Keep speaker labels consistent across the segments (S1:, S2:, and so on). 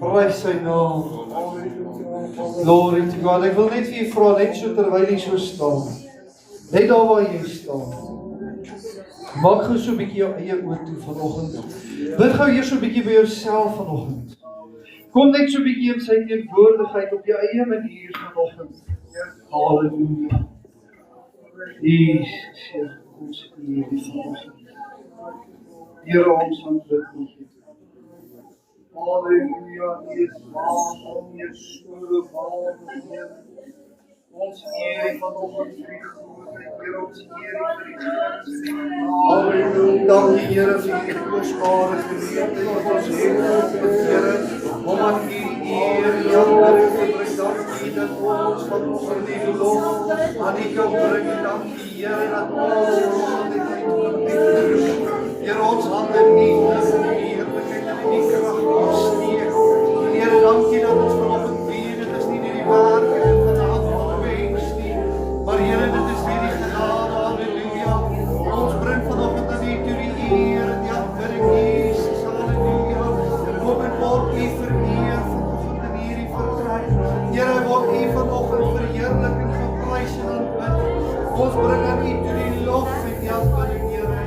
S1: Prys sy naam. Glory to God. Ek wil net vir u vra, net so terwyl jy so staan. Net daar waar jy staan. Maak gou so 'n bietjie jou eie oë toe vanoggend. Bid gou eers so 'n bietjie by jouself vanoggend. Kom net so 'n bietjie in sy teenwoordigheid op jou eie manier vanoggend. Halleluja. Jesus, ons eer U vanoggend. Here, ons aanbid U. Halleluja, U is naam, U is so Vader. Ons eer U vanoggend vir U goedheid, Here, ons eer U vir U guns. Halleluja, dankie Here vir U kosbare geleentheid wat ons het, Here, omdat U eer en aanbidding te bring. Dankie dat ons van ons liewe lof aan U kan bring. Dankie Here dat ons Here, ons hande nie in die heerlikheid en in die krag opsteek. Here, dankie dat ons vanoggend weet, dit is nie die werk van die hand van mens nie, maar Here, dit is weer die genade, halleluja. Ons bring vanoggend aan U toe die eer en die aanbidding, Jesus, halleluja. En kom en word U vereer vanoggend in hierdie vertrek. Here, word U vanoggend verheerlik en geprys en aanbid. Ons bring aan U toe die lof en die aanbidding, Here.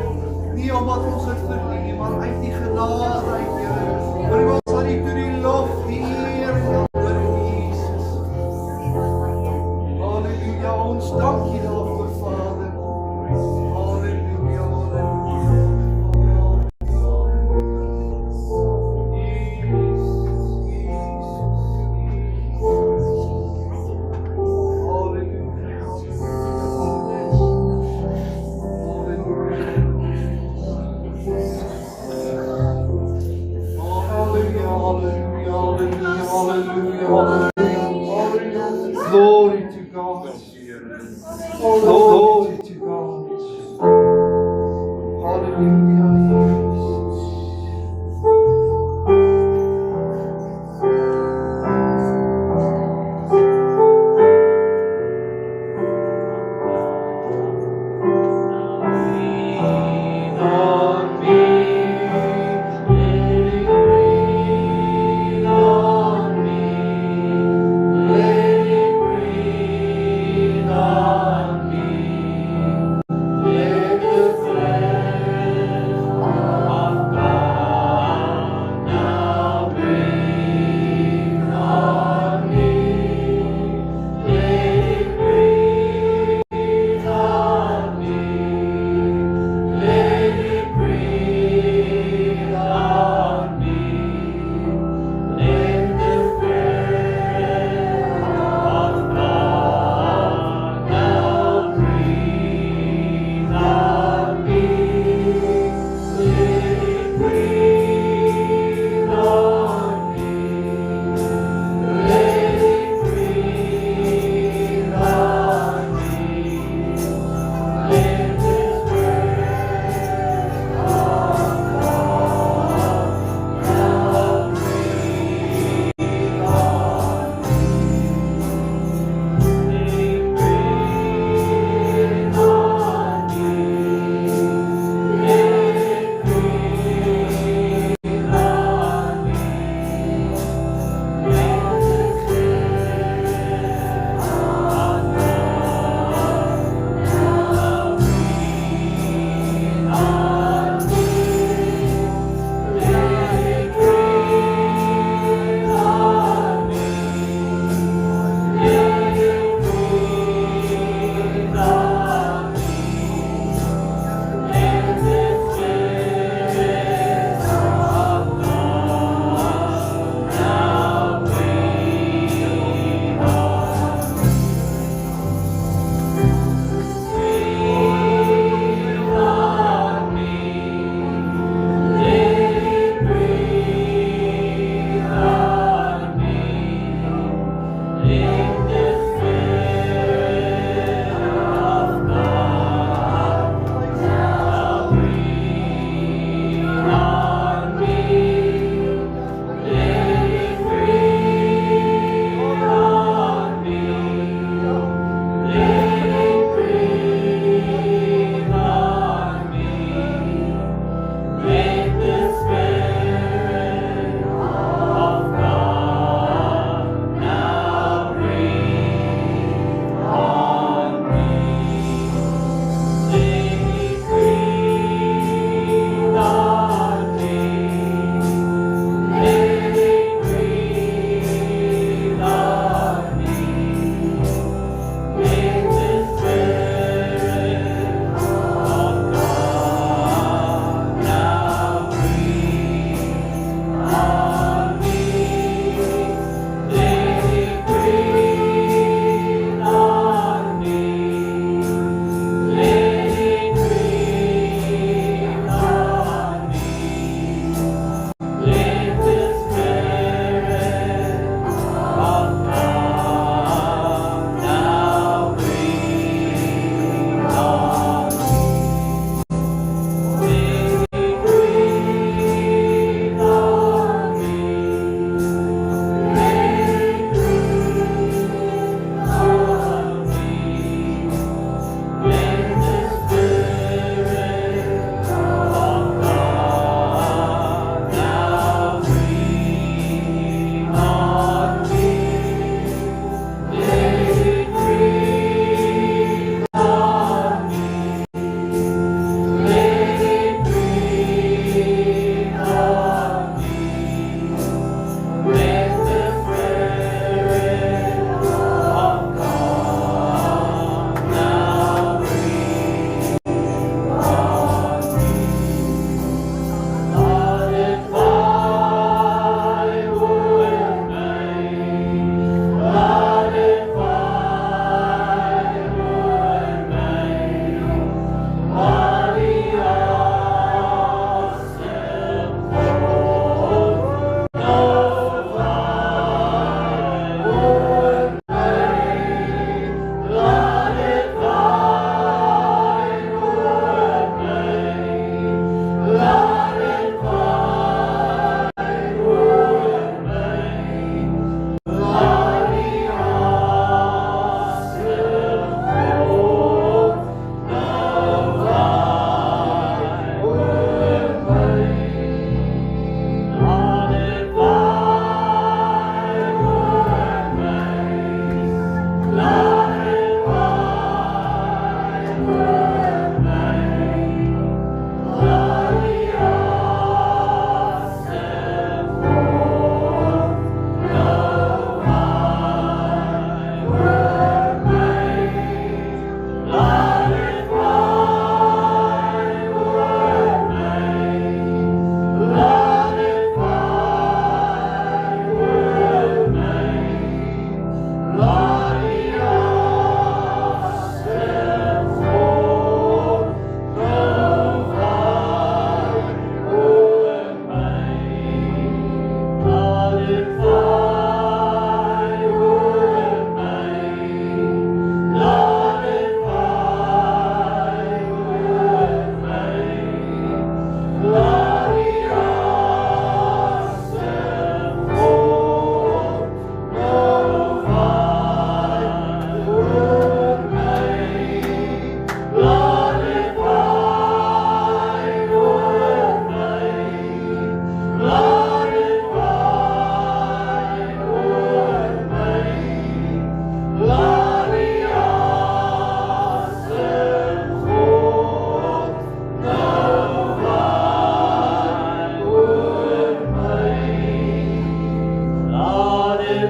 S1: Nie omdat ons het verdien, maar uit die genade uit, Here. Bring ons aan U toe die lof, die eer en die aanbidding, Jesus. Halleluja, ons dank U daarvoor, Vader. Halleluja, halleluja. Glory to God. Glory to God. Hallelujah.
S2: On me.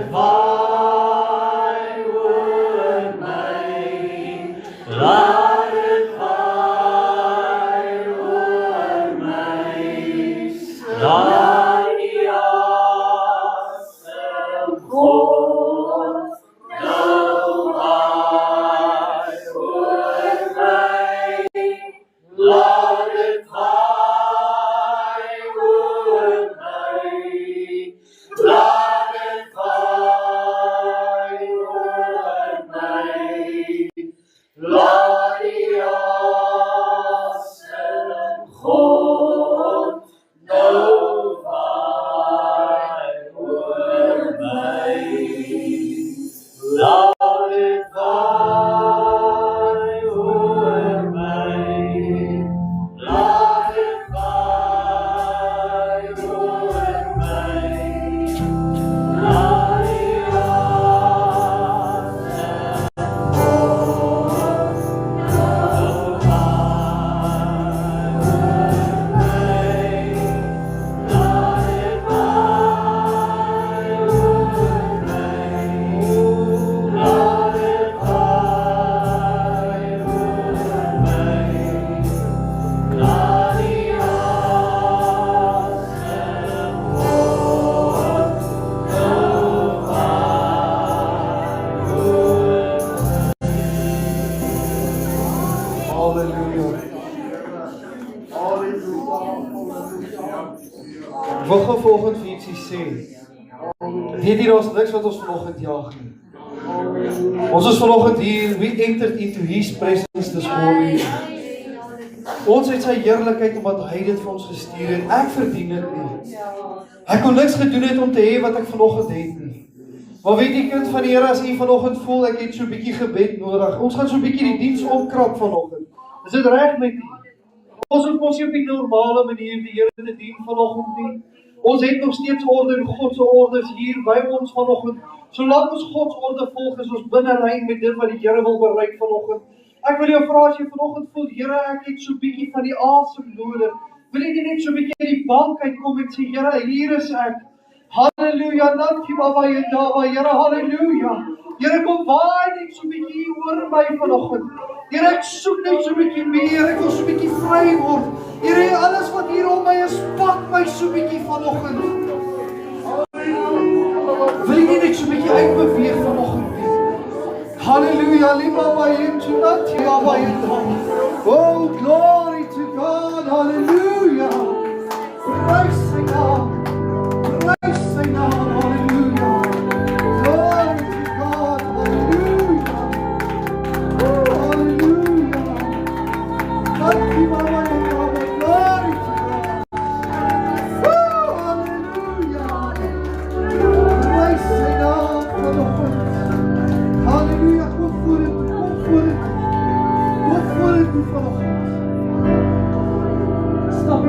S2: het vaai oor my. Laat het vaai oor my. Laat die asem God nou vaai oor my. Laat het vaai oor my. Laat het vaai oor my. Laat die asem God nou vaai oor my. Laat het vaai oor my. Laat het vaai oor my. Laat die
S1: Ek wil gou vanoggend vir ietsie sê. Weet hier ons niks wat ons vanoggend jaag nie. Ons is vanoggend hier, we entered into his presence this morning. Ons het sy heerlikheid omdat hy dit vir ons gestuur het. Ek verdien dit nie. Ek kon niks gedoen het om te hê wat ek vanoggend het nie. Maar weet die kind van die Here, as jy vanoggend voel ek het so 'n bietjie gebed nodig. Ons gaan so 'n bietjie die diens opkrap vanoggend. Is dit reg met u? Ons hoef ons nie op die normale manier die Here te dien vanoggend nie. Ons het nog steeds orde en God se ordes hier by ons vanoggend. Solank ons God se orde volg, is ons binne lyn met dit wat die Here wil bereik vanoggend. Ek wil jou vra as jy vanoggend voel, Here, ek het so 'n bietjie van die asem nodig. Wil jy net so 'n bietjie uit die bank uitkom en sê, Here, hier is ek. Halleluja, dankie Baba, Here, halleluja. Here, kom waai net so 'n bietjie oor my vanoggend. Here, ek soek net so 'n bietjie meer, ek wil so 'n bietjie vry word. Here, alles wat hier om my is, pak my so 'n bietjie vanoggend. Wil jy net so 'n bietjie uitbeweeg vanoggend? Hallelujah, Baba, Here, Baba, oh, glory to God, hallelujah. Praise the God, praise the God, hallelujah. Glory to God, hallelujah. Oh, hallelujah. Thank you, Baba, glory to God. Oh, hallelujah. Praise the God, hallelujah. Hallelujah, kom voor het, kom voor het. Kom voor het, vanoggend. Stap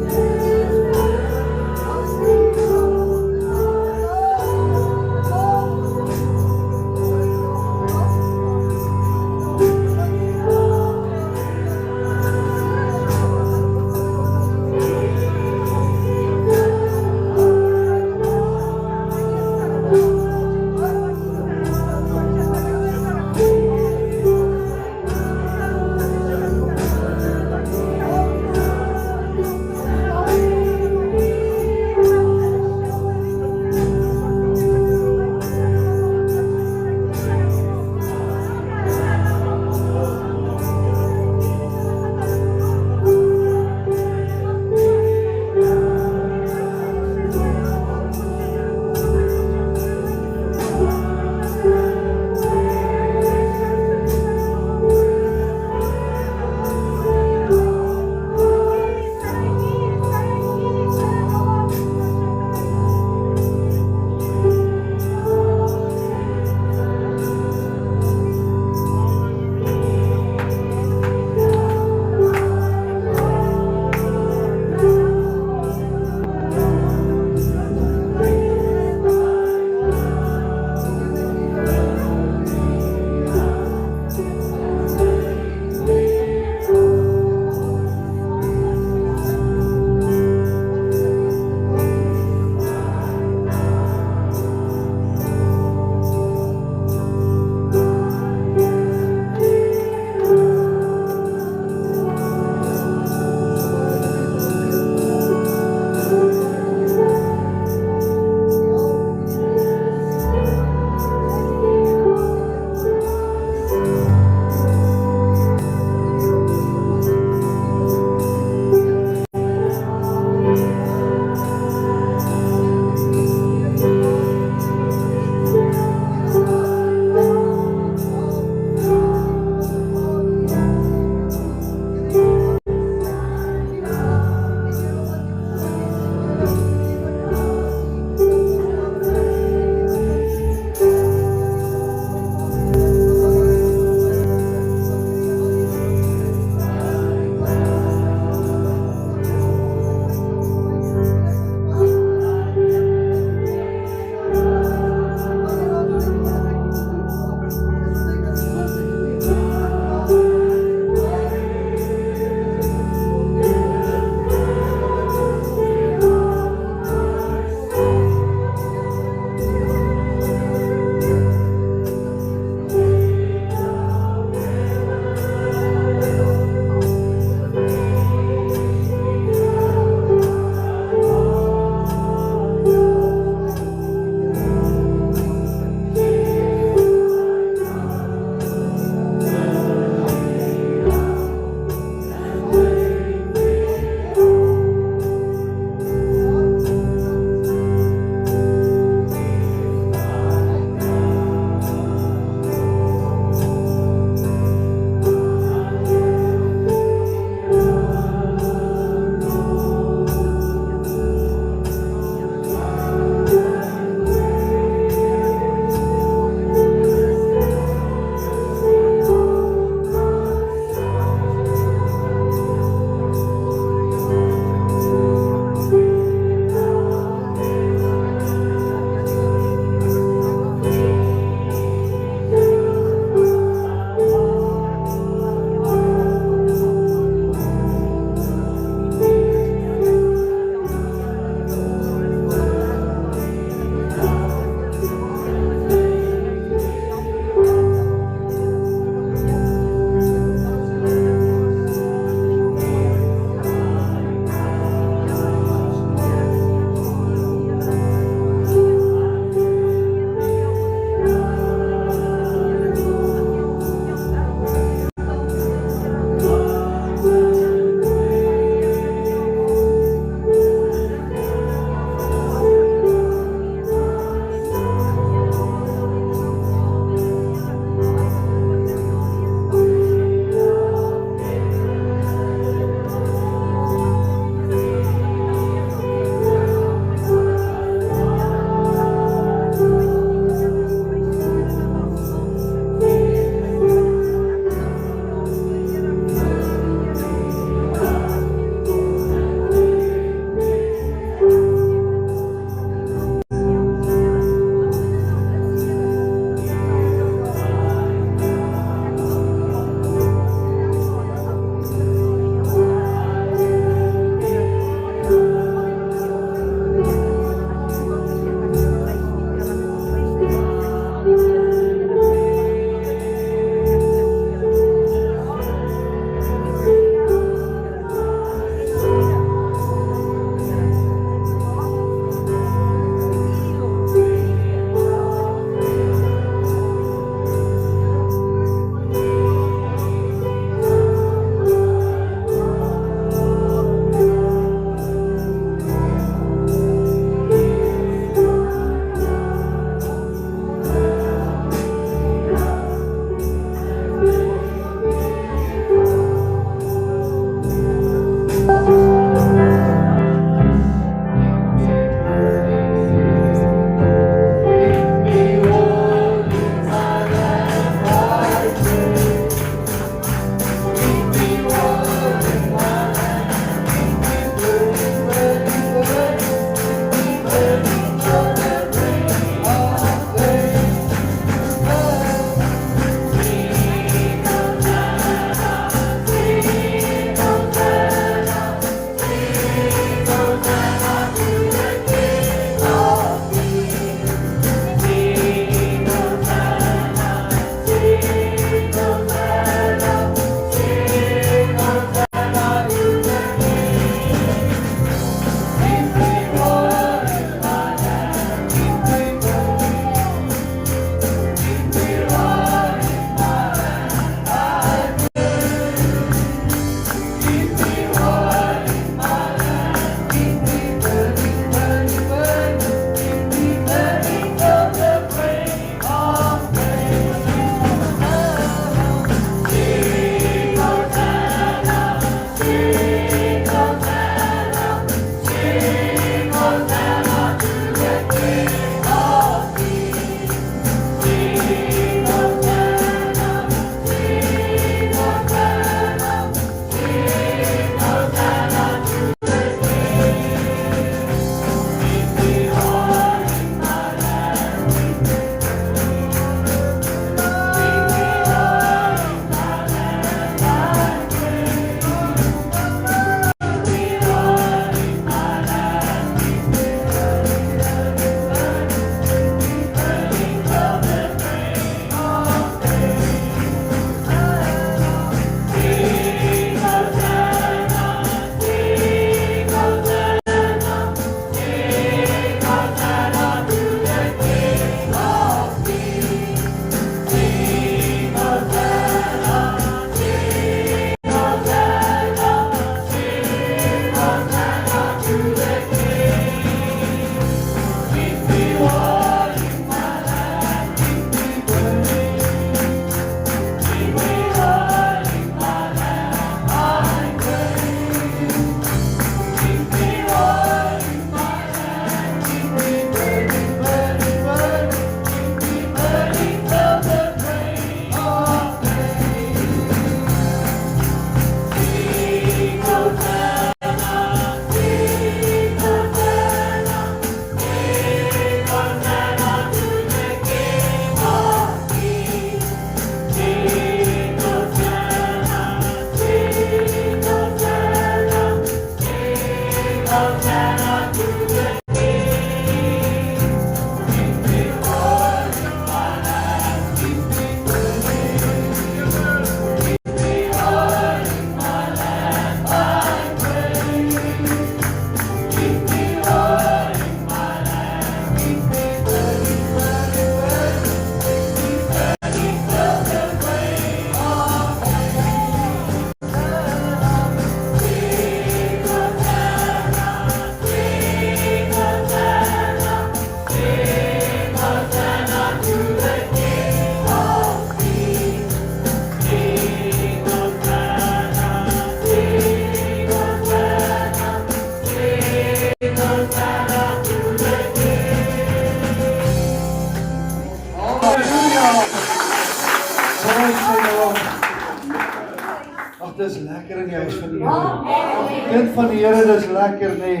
S1: dis lekker in die huis van die Here. Kind van die Here, dis lekker, nee.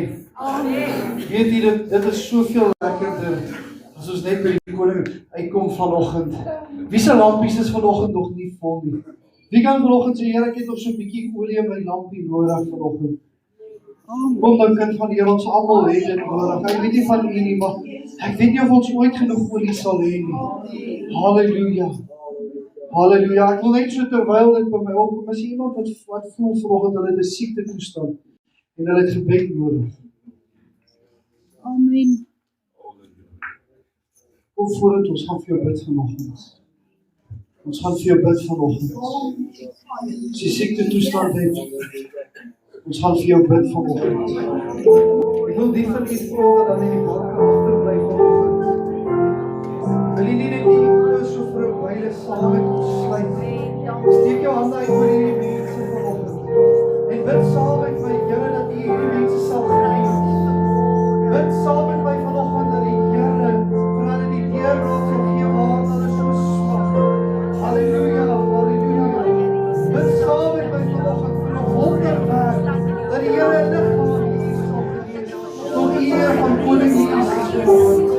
S1: Weet jy, dit is soveel lekkerder, as ons net by die koning uitkom vanoggend. Wie se lampies is vanoggend nog nie vol nie? Wie kan vanoggend sê, Here, ek het nog so 'n bietjie olie in my lampie nodig vanoggend? Kom dan, kind van die Here, ons almal het dit nodig. Ek weet nie van u nie, maar ek weet nie of ons ooit genoeg olie sal hê nie. Halleluja. Halleluja. Ek wil net so terwyl dit by my opkom, as iemand wat voel vanoggend hulle het 'n siekte toestand en hulle het gebed nodig.
S3: Amen.
S1: Kom vooruit, ons gaan vir jou bid vanoggend. Ons gaan vir jou bid vanoggend. As jy siekte toestand het, ons gaan vir jou bid vanoggend. Ek wil die van die vrou wat dan in die bank agterbly vanoggend. Wil jy nie net die oë so vir 'n wyle saam met ons sluit? Steek jou hande uit oor hierdie mense vanoggend. En bid saam met my, Here, dat U hierdie mense sal genees. Bid saam met my vanoggend dat die Here vir hulle die deurraad sal gee waar hulle so swak. Halleluja, halleluja. Bid saam met my vanoggend vir 'n wonderwerk, dat die Here liggaam hier sal genees. Tot eer van Koning Jesus vanoggend.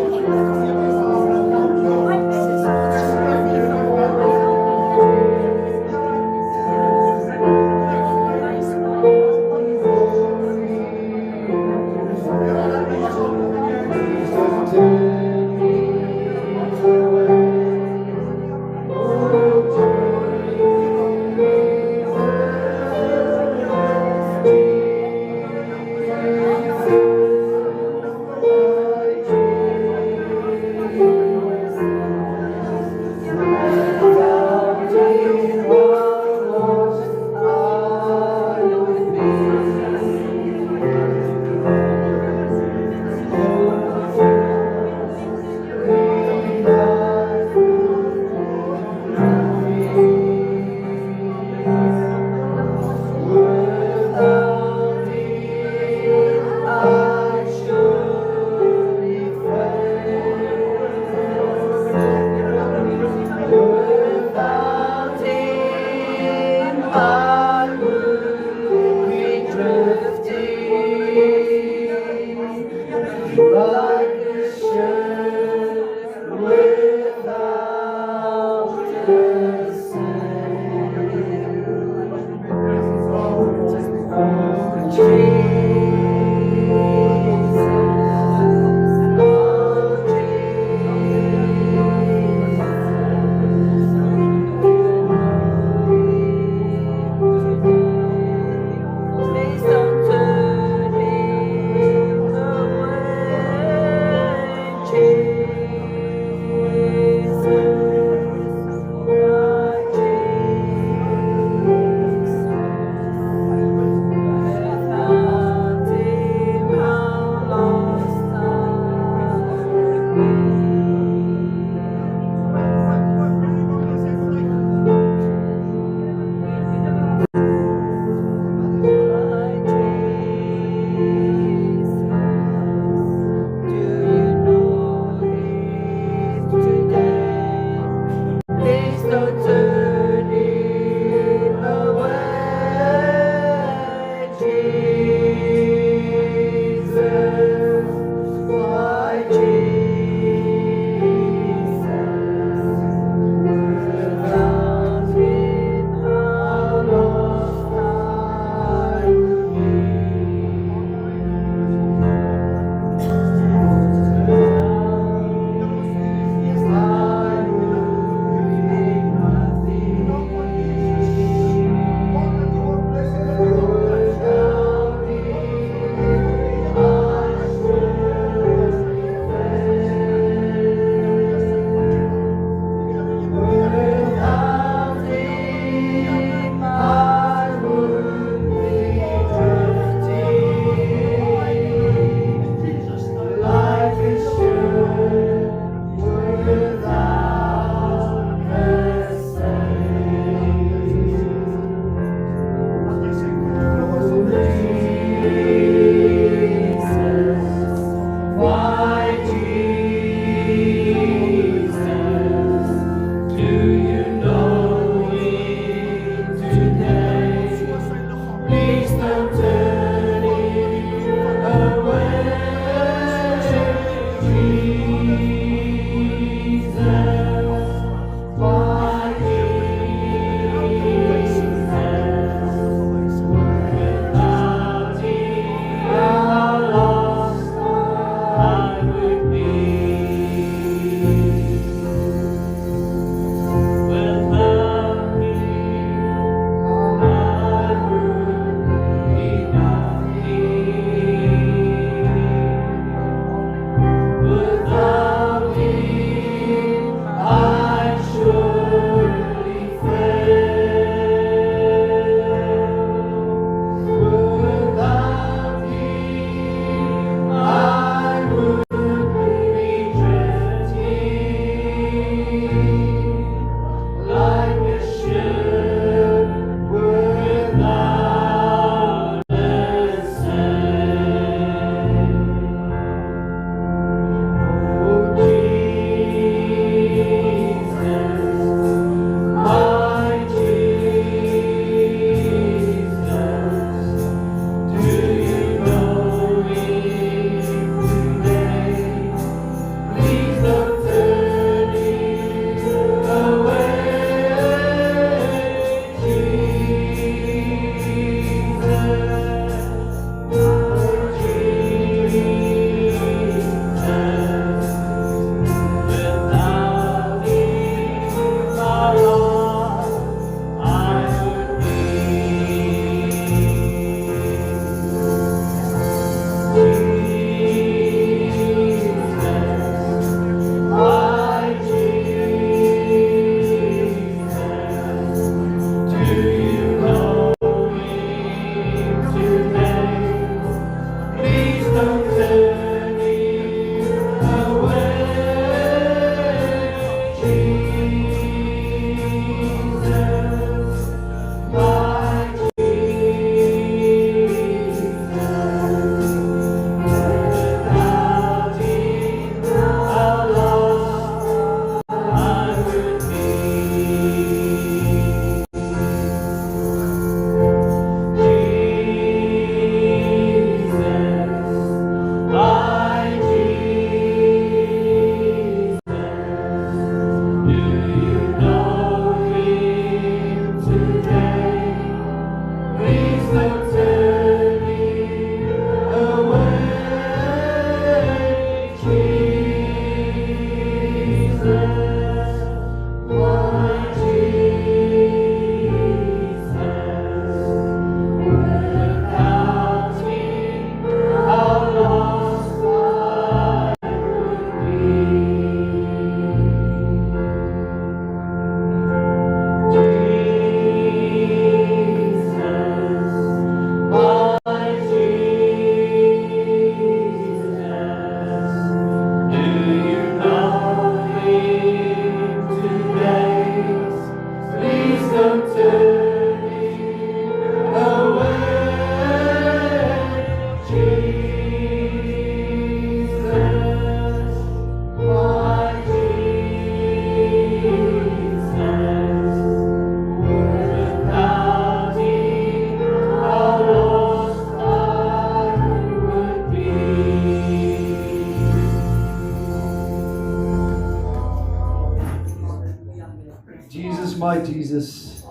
S1: Jesus, my Jesus.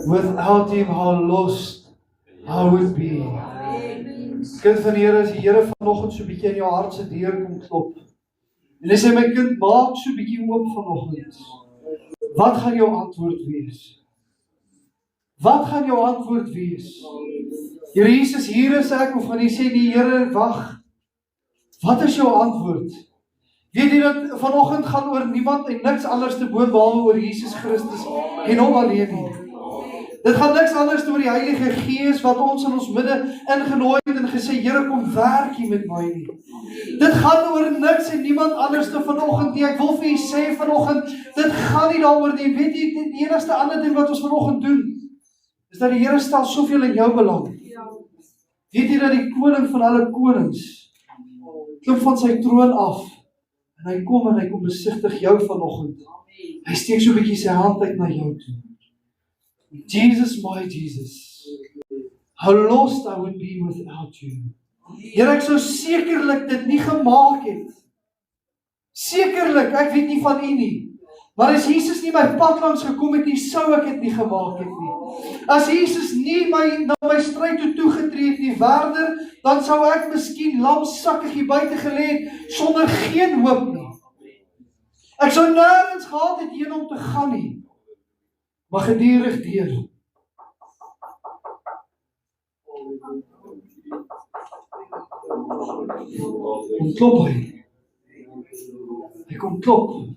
S1: Without him, how lost I would be. Kind van die Here, as die Here vanoggend so 'n bietjie in jou hart se deur kom klop. En hy sê, my kind, maak so 'n bietjie oop vanoggend. Wat gaan jou antwoord wees? Wat gaan jou antwoord wees? Here Jesus, hier is ek, of gaan jy sê, die Here, wag. Wat is jou antwoord? Weet jy dat vanoggend gaan oor niemand en niks anders te boven behalwe oor Jesus Christus en hom alleen nie. Dit gaan niks anders oor die Heilige Gees wat ons in ons midde ingenooi het en gesê, Here, kom werk hier met my nie. Dit gaan oor niks en niemand anders te vanoggend nie. Ek wil vir jy sê vanoggend, dit gaan nie daaroor nie. Weet jy, die enigste ander ding wat ons vanoggend doen, is dat die Here stel soveel in jou belang. Weet jy dat die koning van alle konings klim van sy troon af en hy kom besigtig jou vanoggend. Hy steek so 'n bietjie sy hand uit na jou toe. Jesus, my Jesus, how lost I would be without you. Here, ek sou sekerlik dit nie gemaak het. Sekerlik, ek weet nie van u nie. Maar as Jesus nie my pad langs gekom het nie, sou ek dit nie gemaak het nie. As Jesus nie na my stryd toe toegetree het nie, verder, dan sou ek miskien lamsakkig hier buite gelê het, sonder geen hoop nie. Ek sou nêrens gehad het heen om te gaan nie, maar gedurig deur. En klop hy. Hy kom klop.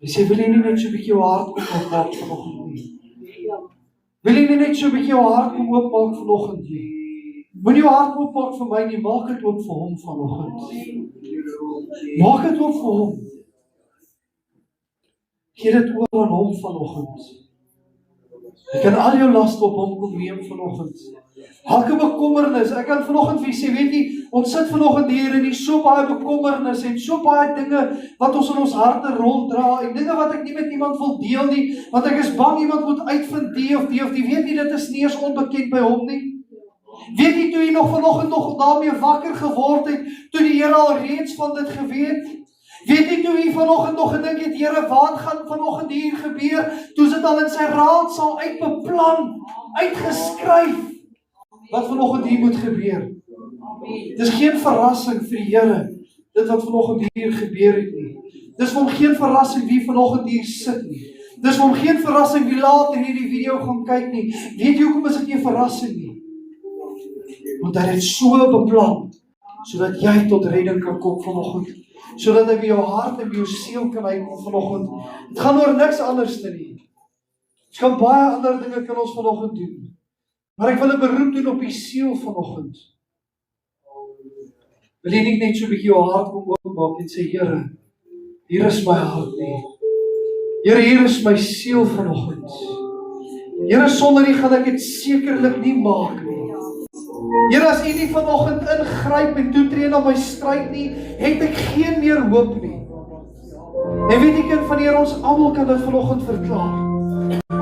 S1: Hy sê, wil jy nie net so 'n bietjie jou hart kom oopmaak vanoggend nie? Wil jy nie net so 'n bietjie jou hart kom oopmaak vanoggend nie? Moenie jou hart oopmaak vir my nie, maak dit oop vir hom vanoggend. Maak dit oop vir hom. Gee dit oor aan hom vanoggend. Ek kan al jou laste op hom kom neem vanoggend. Elke bekommernis, ek kan vanoggend vir jy sê, weet jy, ons sit vanoggend hier en so baie bekommernis en so baie dinge wat ons in ons harte ronddra en dinge wat ek nie met iemand wil deel nie, want ek is bang iemand moet uitvind die of die, weet nie, dit is nie eens onbekend by hom nie. Weet jy, toe jy nog vanoggend nog daarmee wakker geword het, toe die Here al reeds van dit geweet, weet jy, toe jy vanoggend nog gedink het, Here, wat gaan vanoggend hier gebeur, toe is dit al in sy raadsaal uitbeplan, uitgeskryf, wat vanoggend hier moet gebeur. Dis geen verrassing vir die Here, dit wat vanoggend hier gebeur het nie. Dis vir hom geen verrassing wie vanoggend hier sit nie. Dis vir hom geen verrassing wie later hierdie video gaan kyk nie. Weet jy hoekom is dit nie 'n verrassing nie? Want hy het so beplan, sodat jy tot redding kan kom vanoggend. Sodat hy by jou hart en by jou siel kan uitkom vanoggend. Het gaan oor niks anders nie. Ons kan baie ander dinge kan ons vanoggend doen. Maar ek wil 'n beroep doen op die siel vanoggend. Wil jy nie net so 'n bietjie jou hart kom oopmaak en sê, Here, hier is my hart nie. Here, hier is my siel vanoggend. Here, sonder U gaan ek dit sekerlik nie maak nie. Here, as U nie vanoggend ingryp en toetree na my stryd nie, het ek geen meer hoop nie. En weet jy, kind van die Here, ons almal kan dit vanoggend verklaar.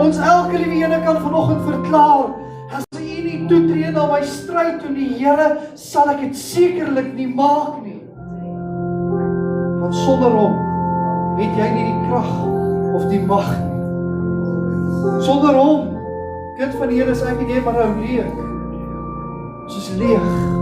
S1: Ons elke liewe ene kan vanoggend verklaar, as U nie toetree na my stryd toe nie, Here, sal ek dit sekerlik nie maak nie. Want sonder hom het jy nie die krag of die mag nie. Sonder hom, kind van die Here, is ek en jy maar nou leeg. Ons is leeg.